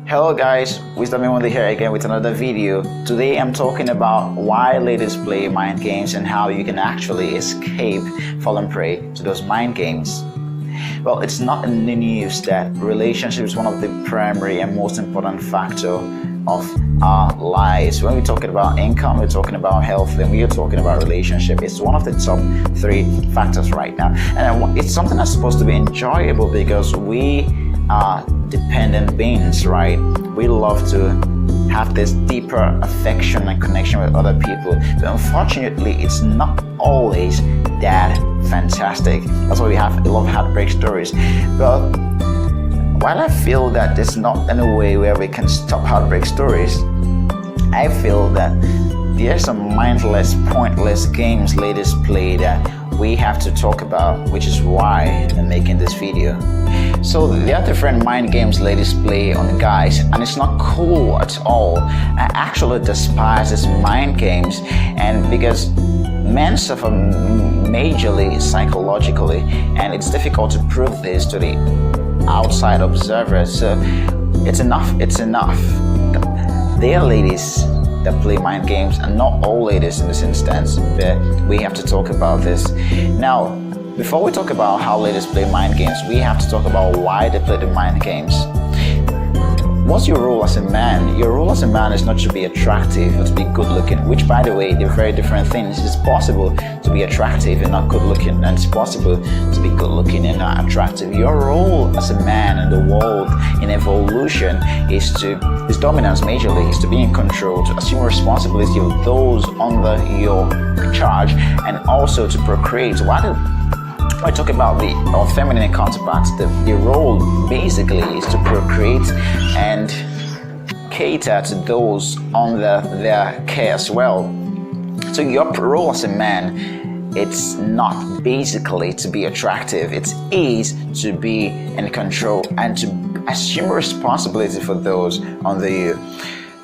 Hello guys, Wisdom Only here again with another video. Today I'm talking about why ladies play mind games and how you can actually escape falling prey to those mind games. Well, it's not in the news that relationship is one of the primary and most important factor of our lives. When we're talking about income, we're talking about health, and we're talking about relationship. It's one of the top 3 factors right now. And it's something that's supposed to be enjoyable because we are dependent beings, right? We love to have this deeper affection and connection with other people. But unfortunately, it's not always that fantastic. That's why we have a lot of heartbreak stories. But while I feel that there's not any way where we can stop heartbreak stories, I feel that there's some mindless, pointless games ladies play that we have to talk about, which is why I'm making this video. So there are different mind games ladies play on guys, and it's not cool at all. I actually despise these mind games, and because men suffer majorly psychologically, and it's difficult to prove this to the outside observers. So it's enough. There are ladies that play mind games, and not all ladies in this instance, but we have to talk about this. Now, before we talk about how ladies play mind games, we have to talk about why they play the mind games. What's your role as a man? Your role as a man is not to be attractive or to be good looking, which, by the way, they're very different things. It's possible to be attractive and not good looking, and it's possible to be good looking and not attractive. Your role as a man in the world, in evolution, is dominance majorly, is to be in control, to assume responsibility of those under your charge, and also to procreate. I talk about our feminine counterparts. The role basically is to procreate and cater to those under their care as well. So your role as a man, it's not basically to be attractive. It is to be in control and to assume responsibility for those under you.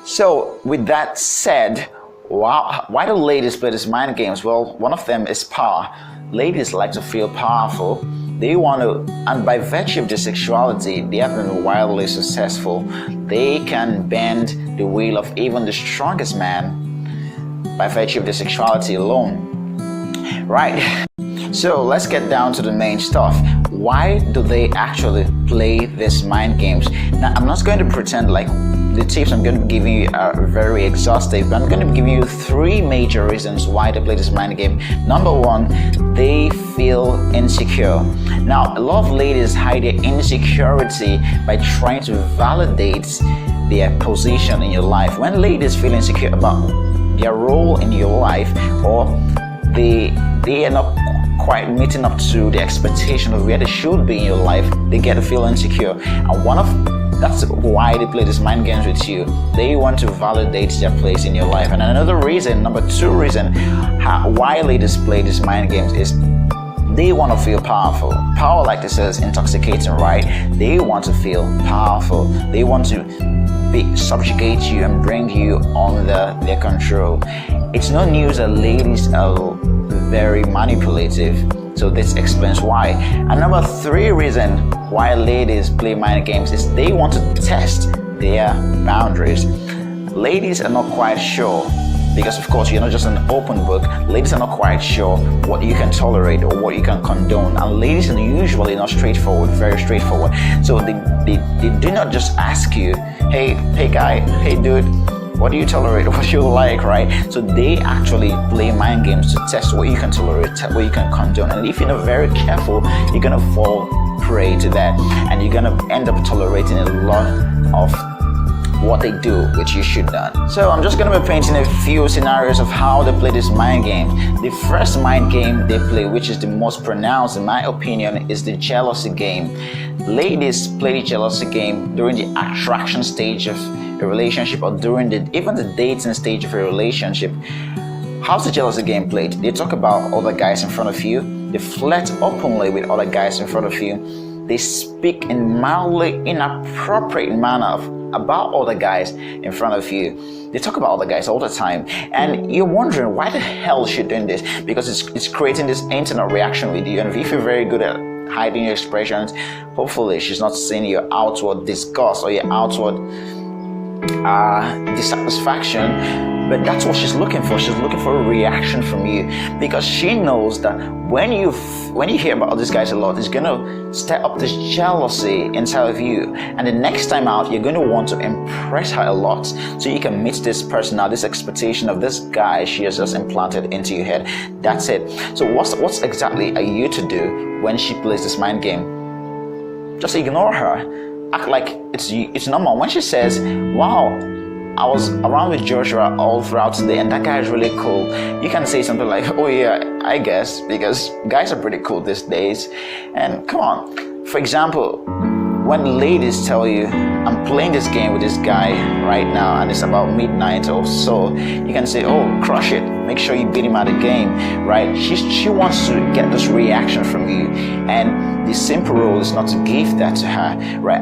So with that said, why do ladies play these mind games? Well, one of them is power. Ladies like to feel powerful. They want to, and by virtue of their sexuality, they have been wildly successful. They can bend the will of even the strongest man by virtue of their sexuality alone. Right. So let's get down to the main stuff. Why do they actually play these mind games? Now, I'm not going to pretend like the tips I'm going to be giving you are very exhaustive, but I'm going to be giving you 3 major reasons why they play this mind game. Number 1, they feel insecure. Now, a lot of ladies hide their insecurity by trying to validate their position in your life. When ladies feel insecure about their role in your life, or they are not quite meeting up to the expectation of where they should be in your life, they get to feel insecure. And that's why they play these mind games with you. They want to validate their place in your life. And another reason, number 2 reason why ladies play these mind games is they want to feel powerful. Power, like this, is intoxicating, right? They want to feel powerful. They want to subjugate you and bring you under their control. It's no news that ladies are very manipulative, so this explains why. And number 3 reason why ladies play mind games is they want to test their boundaries. Ladies are not quite sure, because of course you're not just an open book. Ladies are not quite sure what you can tolerate or what you can condone, and ladies are usually not straightforward, very straightforward. So they do not just ask you, hey guy, hey dude, what do you tolerate, what do you like, right? So they actually play mind games to test what you can tolerate, what you can condone. And if you're not very careful, you're gonna fall prey to that, and you're gonna end up tolerating a lot of what they do, which you should not. So I'm just gonna be painting a few scenarios of how they play this mind game. The first mind game they play, which is the most pronounced in my opinion, is the jealousy game. Ladies play the jealousy game during the attraction stage of a relationship, or during even the dating stage of a relationship. How's the jealousy game played? They talk about other guys in front of you. They flirt openly with other guys in front of you. They speak in mildly inappropriate manner about other guys in front of you. They talk about other guys all the time, and you're wondering why the hell is she doing this? Because it's creating this internet reaction with you, and if you feel very good at hiding your expressions. Hopefully she's not seeing your outward disgust or your outward dissatisfaction. But that's what she's looking for. She's looking for a reaction from you, because she knows that when you hear about this guy a lot, it's gonna stir up this jealousy inside of you, and the next time out you're going to want to impress her a lot, so you can meet this person now, this expectation of this guy she has just implanted into your head. That's it. So what's exactly are you to do when she plays this mind game? Just ignore her. Act like it's normal. When she says, wow, I was around with Joshua all throughout today and that guy is really cool, you can say something like, oh yeah, I guess, because guys are pretty cool these days. And come on, for example, when ladies tell you, I'm playing this game with this guy right now and it's about midnight or so, you can say, oh, crush it, make sure you beat him at the game, right? She wants to get this reaction from you, and the simple rule is not to give that to her, right?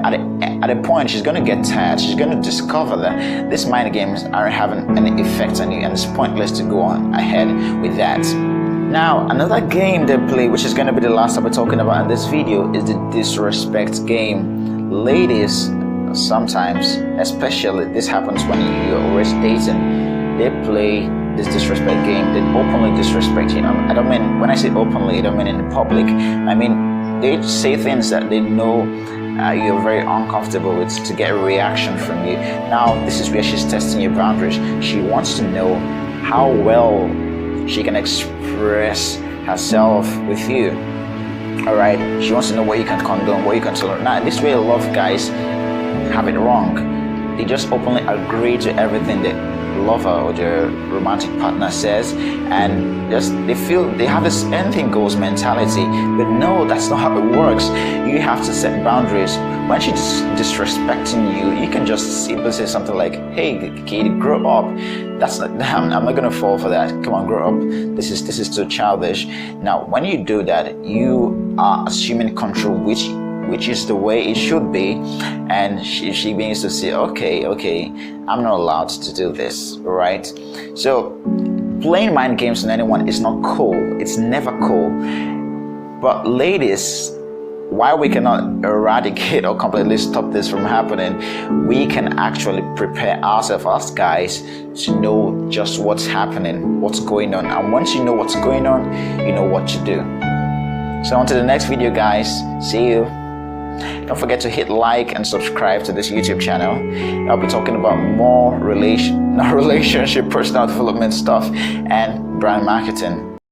At a point, she's going to get tired. She's going to discover that these mind games aren't having any effect on you, and it's pointless to go on ahead with that. Now, another game they play, which is going to be the last I'll be talking about in this video, is the disrespect game. Ladies, sometimes, especially this happens when you're always dating, they play this disrespect game. They openly disrespect you. I don't mean, when I say openly, I don't mean in public. I mean, they say things that they know you're very uncomfortable with to get a reaction from you. Now, this is where she's testing your boundaries. She wants to know how well she can express herself with you. Alright, she wants to know what you can condone, what you can tolerate. Now, this way a lot of guys have it wrong. They just openly agree to everything that lover or their romantic partner says, and just they feel they have this anything goes mentality. But no, that's not how it works. You have to set boundaries. When she's disrespecting you, you can just simply say something like, hey kid, grow up. That's not, I'm not gonna fall for that. Come on, grow up. This is too childish. Now when you do that, you are assuming control, which is the way it should be, and she begins to say, okay, I'm not allowed to do this, right? So playing mind games on anyone is not cool. It's never cool. But ladies, while we cannot eradicate or completely stop this from happening, we can actually prepare ourselves as guys to know just what's happening, what's going on. And once you know what's going on, you know what to do. So on to the next video, guys. See you. Don't forget to hit like and subscribe to this YouTube channel. I'll be talking about more relationship, personal development stuff, and brand marketing.